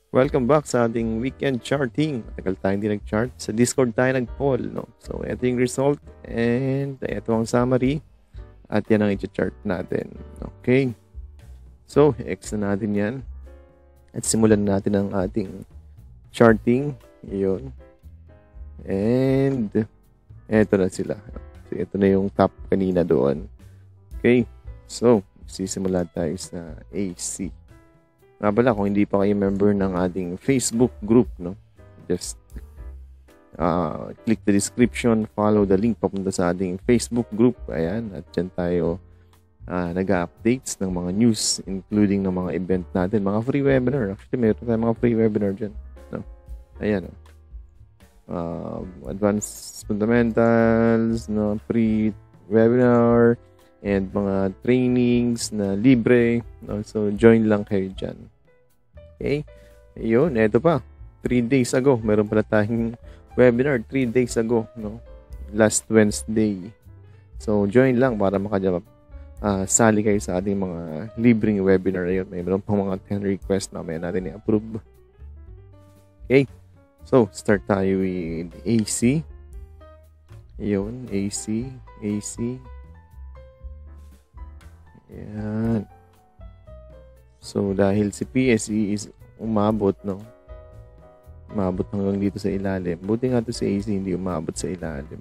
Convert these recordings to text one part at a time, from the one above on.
Welcome back sa ating weekend charting. Matagal tayong hindi nag-chart. Sa Discord tayo nag-poll, no? So, ito yung result and ito ang summary at yan ang i-chart natin. Okay. So, X na natin yan. At simulan natin ang ating charting. Yun. And ito na sila. So, ito na yung top kanina doon. Okay. So, sisimula tayo sa AC. Nga pala, kung hindi pa kayo member ng ating Facebook group, no? Just click the description, follow the link papunta sa ating Facebook group. Ayan, at dyan tayo nag-updates ng mga news, including ng mga event natin, mga free webinar. Actually, mayroon tayong mga free webinar dyan. No? Ayan, no? Advanced fundamentals, no? Free webinar, and mga trainings na libre. No? So, join lang kayo dyan. Okay? Ayun, eto pa. 3 days ago, meron pala tayong webinar 3 days ago. No? Last Wednesday. So, join lang para sali kayo sa ating mga libreng webinar. Ayun, meron pang mga 10 requests na may natin i-approve. Okay? So, start tayo with AC. Ayun, AC. Ayan. So, dahil si PSE is umabot, no? Umabot hanggang dito sa ilalim. Buti nga to si AC hindi umabot sa ilalim.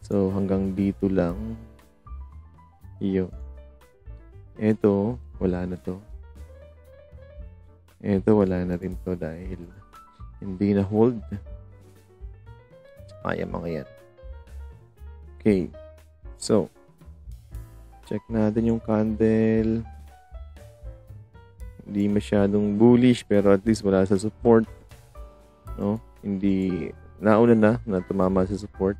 So, hanggang dito lang. Iyo. Ito, wala na to. Ito, wala na rin to dahil hindi na hold. Ayan mga yan. Okay. So, check natin yung candle. Hindi masyadong bullish pero at least wala sa support. No? Hindi nauna na tumama sa support.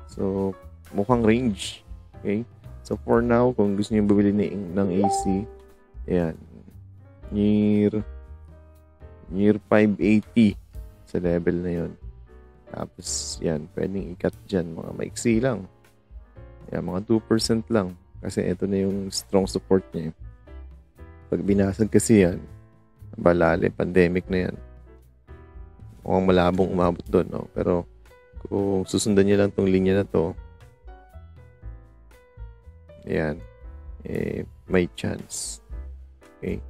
So, mukhang range. Okay? So, for now, kung gusto niyo bumili ng AC, ayan. Near 580 sa level na yon. Tapos, yan. Pwedeng ikat dyan. Mga maiksi lang. Yan, mga 2% lang. Kasi ito na yung strong support niya. Pag binasag kasi yan, balale, pandemic na yan. Mukhang malabong umabot doon, no? Pero, kung susundan niya lang tong linya na to, yan, may chance. Okay?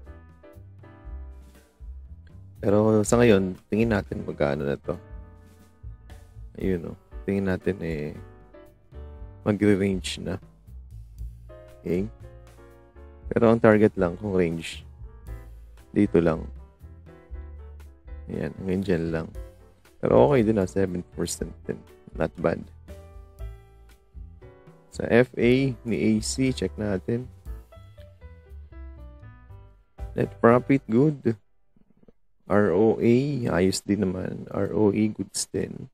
Pero sa ngayon, tingin natin magkano na to. Ayun, no? Tingin natin, magre-range na. Okay? Pero ang target lang kung range, dito lang. Ayan, hanggang dyan lang. Pero okay din na, 7% din. Not bad. Sa FA ni AC, check natin. Net profit, good. ROA, ayos din naman. ROE, goods din.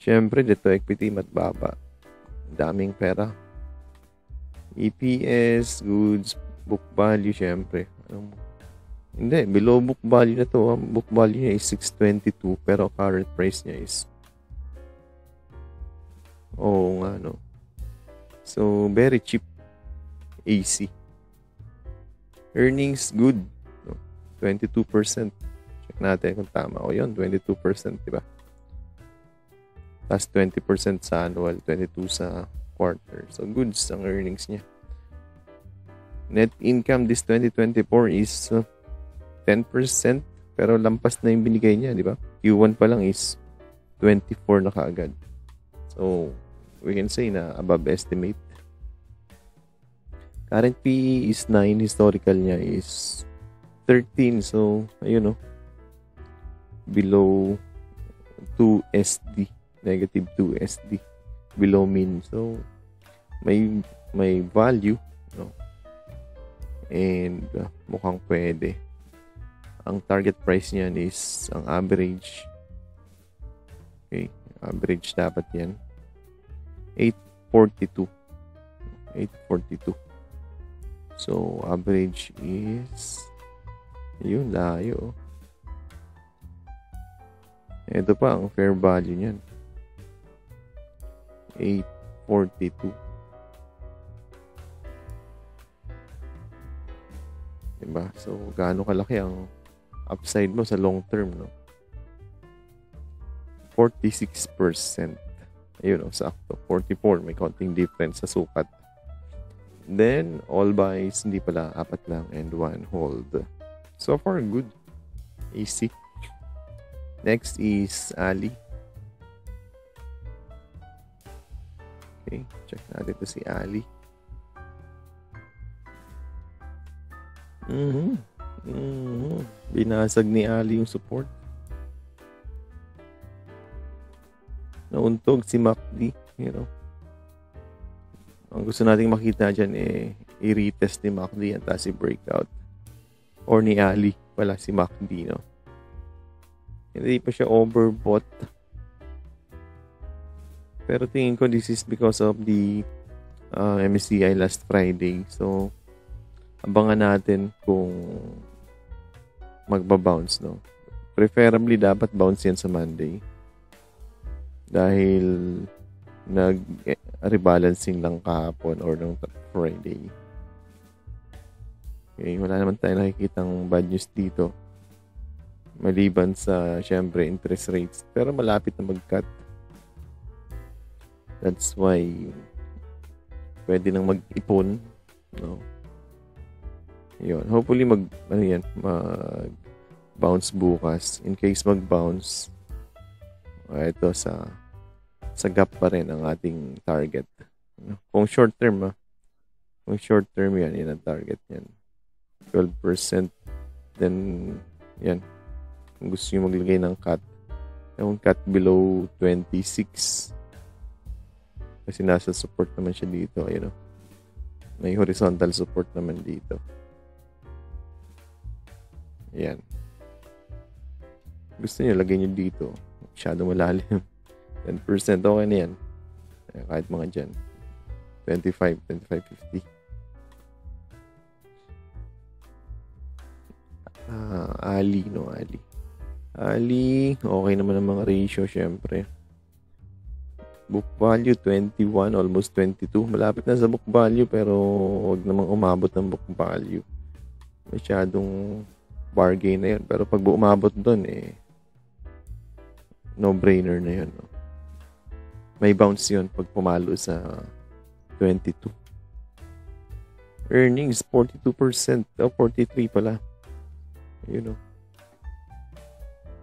Siyempre, dito equity, matbaba. Daming pera. EPS, goods, book value, siyempre. Hindi, below book value na to. Book value niya is 622, pero current price niya is nga, no? So, very cheap. AC. Earnings, good. No? 22%. Check natin kung tama. O yun, 22%, diba? Plus 20% sa annual, 22% sa quarter. So, goods ang earnings niya. Net income this 2024 is 10%. Pero lampas na yung binigay niya, di ba? Q1 pa lang is 24 na kaagad. So, we can say na above estimate. Current PE is 9. Historical niya is 13. So, ayun, no? Below 2 SD. Negative 2 SD. Below mean. So, may value, no? And mukhang pwede. Ang target price niyan is ang average. Okay, average dapat yan. 842. So, average is yun, layo. Ito pa, ang fair value niyan. 842. Diba? So, gaano kalaki ang upside mo sa long term, no? 46%. Ayun, sakto. 44, may konting difference sa sukat. Then, all buys, hindi pala, 4 lang, and 1 hold. So far, good. Easy. Next is Ali. Okay, check natin to si Ali. Binasag ni Ali yung support. Nauntog si MACD, you know. Ang gusto nating makita dyan i-retest ni MACD at si breakout. Or ni Ali pala si MACD, no? Hindi pa siya overbought. Pero tingin ko this is because of the MSCI last Friday. So, abangan natin kung magbabounce, no? Preferably dapat bounce yan sa Monday. Dahil nag-rebalancing lang kahapon or nung Friday. Okay, wala naman tayo nakikitang bad news dito. Maliban sa, syempre, interest rates. Pero malapit na mag-cut. That's why pwede nang mag-ipon, no? Yun. Hopefully mag-bounce bukas. In case mag-bounce, ito sa gap pa rin ang ating target. Kung short term, kung short term yan ang target yan. 12%. Then, yan. Kung gusto nyo maglagay ng cut, yung cut below 26. Kasi nasa support naman siya dito. Ayun, may horizontal support naman dito. Yan. Gusto nyo, lagay nyo dito. Masyado malalim. 10%, okay na yan. Kahit mga dyan. 25, 50. Ali, no? Ali, okay naman ang mga ratio, syempre. Book value, 21, almost 22. Malapit na sa book value, pero huwag namang umabot ng book value. Masyadong bargain na yun. Pero pag umabot doon, no-brainer na yun. No? May bounce yun pag pumalo sa 22. Earnings, 42%. 43 pala. You know.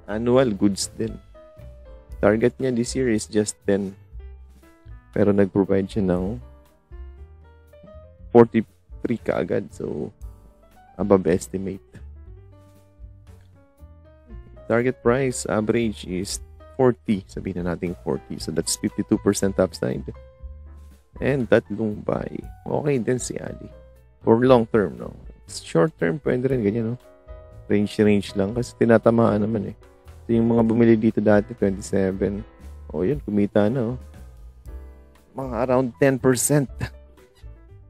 Annual goods din. Target niya this year is just 10. Pero nag-provide siya ng 43 kaagad. So, above estimate. Target price, average is 40. Sabihin na natin 40. So, that's 52% upside. And tatlong buy. Okay din si Ali. For long term, no? Short term, pwede rin ganyan, no? Range lang. Kasi tinatamaan naman, So, yung mga bumili dito dati, 27. O, yun, kumita na, mga around 10%.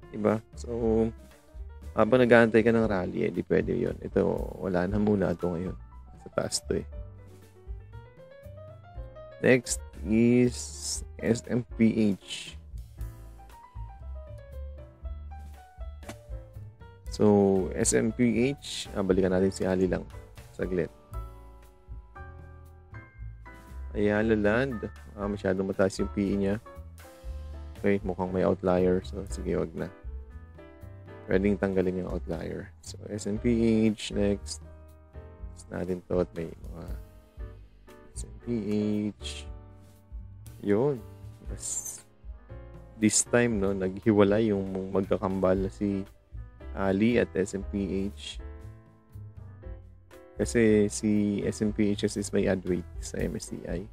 Diba? So, habang nag-aantay ka ng rally, di pwede yun. Ito, wala na muna ito ngayon. Sa taas to, Next is SMPH. So, SMPH, balikan natin si Ali lang. Saglit. Ayala Land. Masyadong mataas yung PE niya. Okay, mukhang may outlier. So, sige, wag na. Pwedeng tanggalin yung outlier. So, SMPH next. Next natin to at may mga SMPH. Yun. This time, no, naghiwalay yung magkakambal na si Ali at SMPH. Kasi si SMPH is may add weight sa MSCI.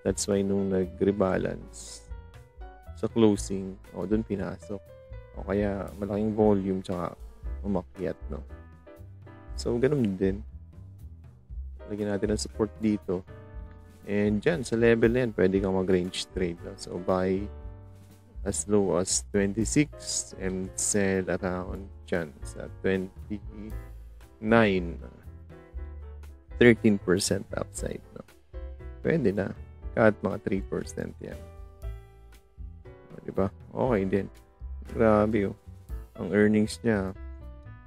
That's why nung nag-rebalance sa closing, doon pinasok. O kaya malaking volume tsaka umakyat, no? So, ganun din. Lagyan natin ang support dito. And dyan, sa level na yan, pwede kang mag-range trade. No? So, buy as low as 26 and sell around dyan sa 29. 13% upside. No? Pwede na. Kahit mga 3% yan. Diba? Okay din. Grabe, Ang earnings niya,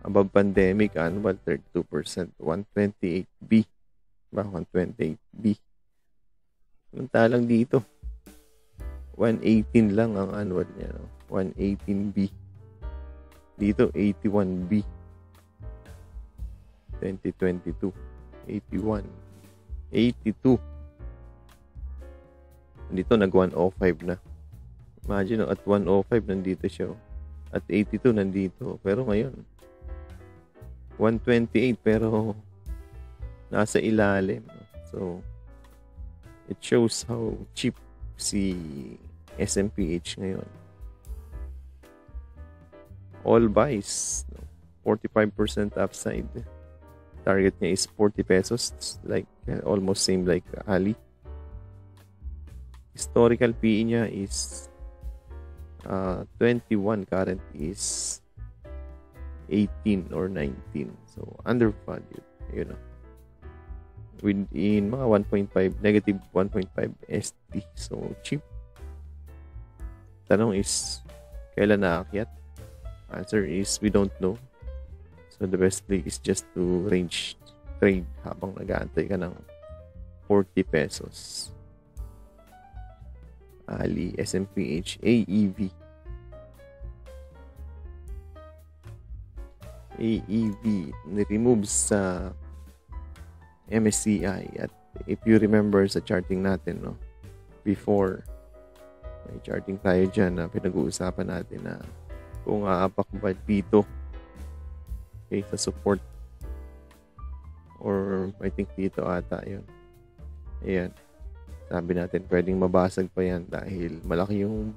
Above pandemic, annual 32%, 128B. Ba, 128B. Samantalang dito, 118 lang ang annual niya, no? 118B. Dito, 81B. 2022. 81. 82. Dito, nag-105 na. Imagine, no, at 105, nandito siya. At 82, nandito. Pero ngayon, 128, pero nasa ilalim. So, it shows how cheap si SMPH ngayon. All buys, 45% upside. Target niya is 40 pesos, like almost same like Ali. Historical PE niya is 21, current is 18 or 19. So, undervalued. You know. Within mga 1.5, negative 1.5 SD. So, cheap. Tanong is, kailan naakyat? Answer is, we don't know. So, the best play is just to range trade habang nag-aantay ka ng 40 pesos. Ali, SMPH, AEV. AEV ni-remove sa MSCI. At if you remember sa charting natin, no, before, may charting tayo dyan na pinag-uusapan natin na kung aapak ba dito, okay, sa support, or I think dito ata yun. Ayan, sabi natin pwedeng mabasag pa yan dahil malaki yung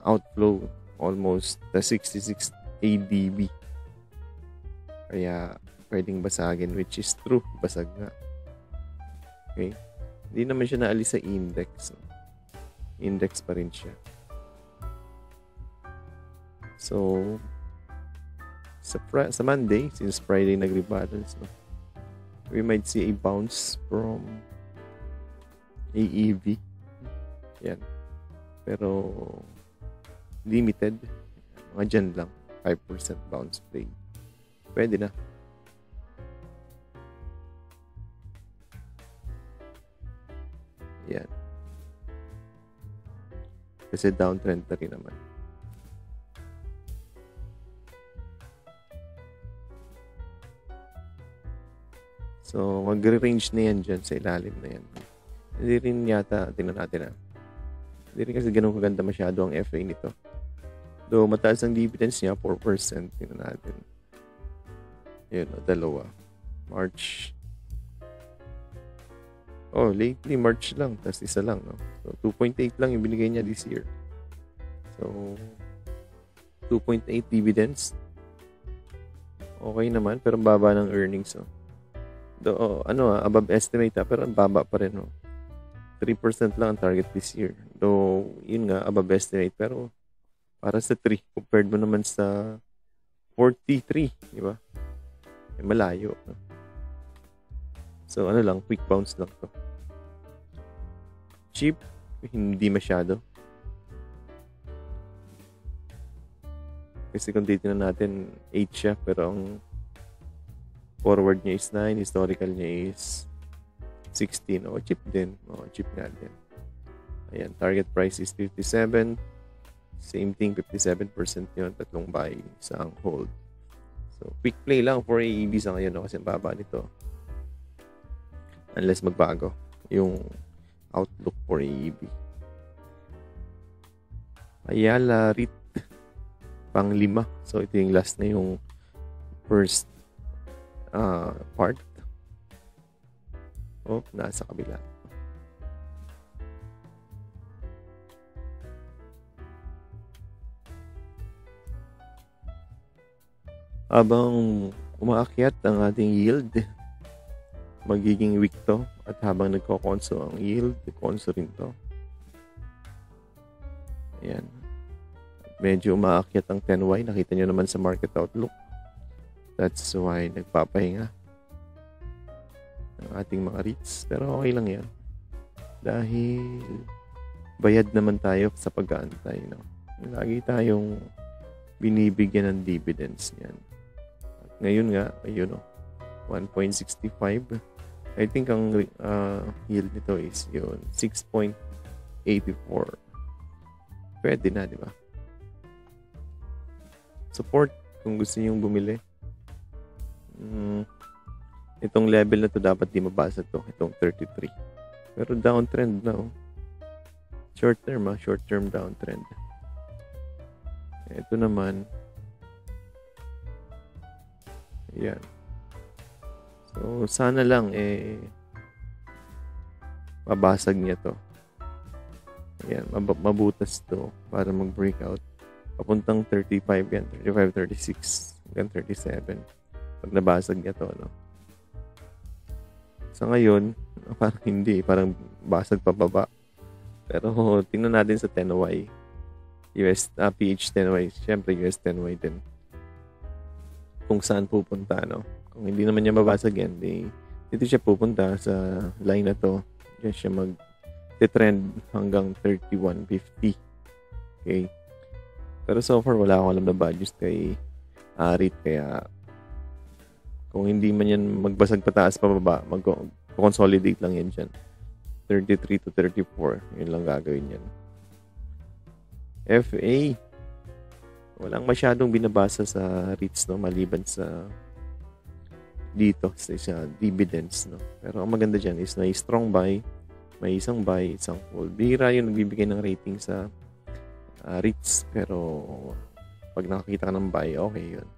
outflow, almost 66 ADB. Kaya, pwedeng basagin, which is true. Basag nga. Okay? Hindi naman siya naalis sa index. Index pa rin siya. So, sa Monday, since Friday nag-rebalance, no, we might see a bounce from AEV. Yan. Pero, limited. Mga dyan lang. 5% bounce play. Pwede na. Yan. Kasi downtrend na rin naman. So, mag-range na yan dyan sa ilalim na yan. Hindi rin yata, tingnan natin Hindi rin kasi ganun kaganda masyado ang FA nito. Though mataas ang dividends niya, 4%. Tingnan natin. Yun, dalawa. March. Oh, lately, March lang. Tapos isa lang, no? So, 2.8 lang yung binigay niya this year. So, 2.8 dividends. Okay naman, pero baba ng earnings, oh. Above estimate, pero ang baba pa rin, no? 3% lang ang target this year. Though, yun nga, above estimate. Pero, para sa 3, compared mo naman sa 43, di ba? Malayo. So, quick bounce lang to. Cheap, hindi masyado. Kasi kung titignan natin, 8 siya, pero ang forward niya is 9, historical niya is 16. Cheap din. Cheap nga din. Ayan, target price is 57. Same thing, 57% yun. 3 buy, isang hold. So, quick play lang for AEB sa ngayon, no? Kasi baba nito. Unless magbago yung outlook for AEB. Ayala REIT, pang 5. So, ito yung last na yung first part. Nasa kabila. Habang umaakyat ang ating yield, magiging weak to. At habang nagko-conso ang yield, conso rin to. Ayan. Medyo umaakyat ang 10Y. Nakita nyo naman sa market outlook. That's why nagpapahinga ang ating mga REITs. Pero okay lang yan. Dahil bayad naman tayo sa pag-aantay. No? Lagi tayong binibigyan ng dividends yan. Ngayon nga, ayun 1.65. I think ang yield nito is yun, 6.84. Pwede na, di ba? Support kung gusto niyong bumili. Itong level na to dapat di mabasa to. Itong 33. Pero downtrend na. Short term downtrend. Ito naman. Ayan. So, sana lang mabasag niya to. Ayan, mabutas to para mag-breakout. Papuntang 35 yan. 35, 36. Hanggang 37. Pag nabasag niya to, no? Sa ngayon, parang hindi. Parang basag pababa. Pero tingnan natin sa 10Y. PH 10Y. Siyempre, US 10Y din. Kung saan pupunta, no? Kung hindi naman niya mabasag yan, dito siya pupunta sa line na to. Diyan siya mag-trend hanggang 31.50. Okay? Pero so far, wala akong alam na values kay Arit. Kaya kung hindi man yan magbasag pataas pababa, mag-consolidate lang yan dyan. 33 to 34. Yun lang gagawin yan. FA. Walang masyadong binabasa sa REITs, no? Maliban sa dito, sa dividends, no? Pero ang maganda dyan is may strong buy, may isang buy, isang hold. Bihira yung nagbibigay ng rating sa REITs. Pero pag nakakita ka ng buy, okay yun.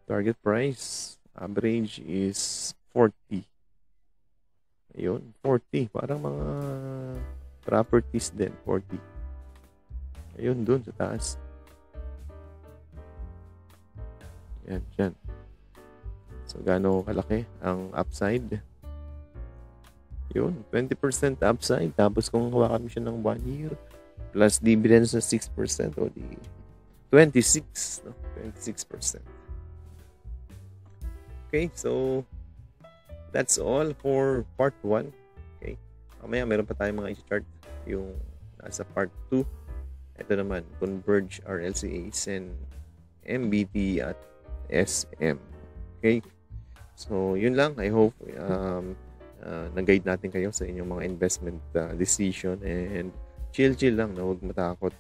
Target price, average is 40. Ayun, 40. Parang mga properties din, 40. Ayun, dun sa taas. Yan, dyan. So, gaano kalaki ang upside? Yun, 20% upside. Tapos kung hawakan mo siya ng 1 year, plus dividends na 6%, o di 26, no? 26%. Okay, so that's all for part 1. Okay. Mamaya meron pa tayong mga i-chart yung nasa part 2. Ito naman, Converge RLCAs and MBT at SM. Okay. So, yun lang. I hope nag-guide natin kayo sa inyong mga investment decision, and chill lang, na huwag matakot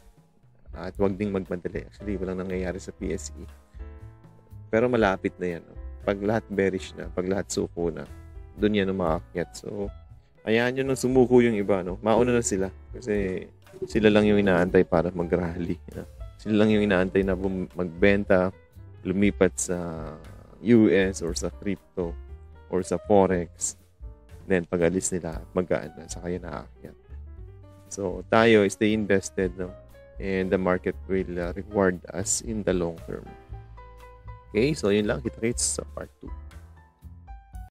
at huwag ding magmadali. Actually, walang nangyayari sa PSE. Pero malapit na yan. No? Pag lahat bearish na, pag lahat suko na, doon yan umaakyat. So, hayaan nyo nang sumuko yung iba. No? Mauna na sila. Kasi sila lang yung inaantay para mag-rally. No? Sila lang yung inaantay na magbenta, lumipat sa US or sa crypto or sa forex. Then, pag alis nila, magaan na. Saka yun naakyat. So, tayo, stay invested. No? And the market will reward us in the long term. Okay, so yun lang. Kita-kits sa part 2.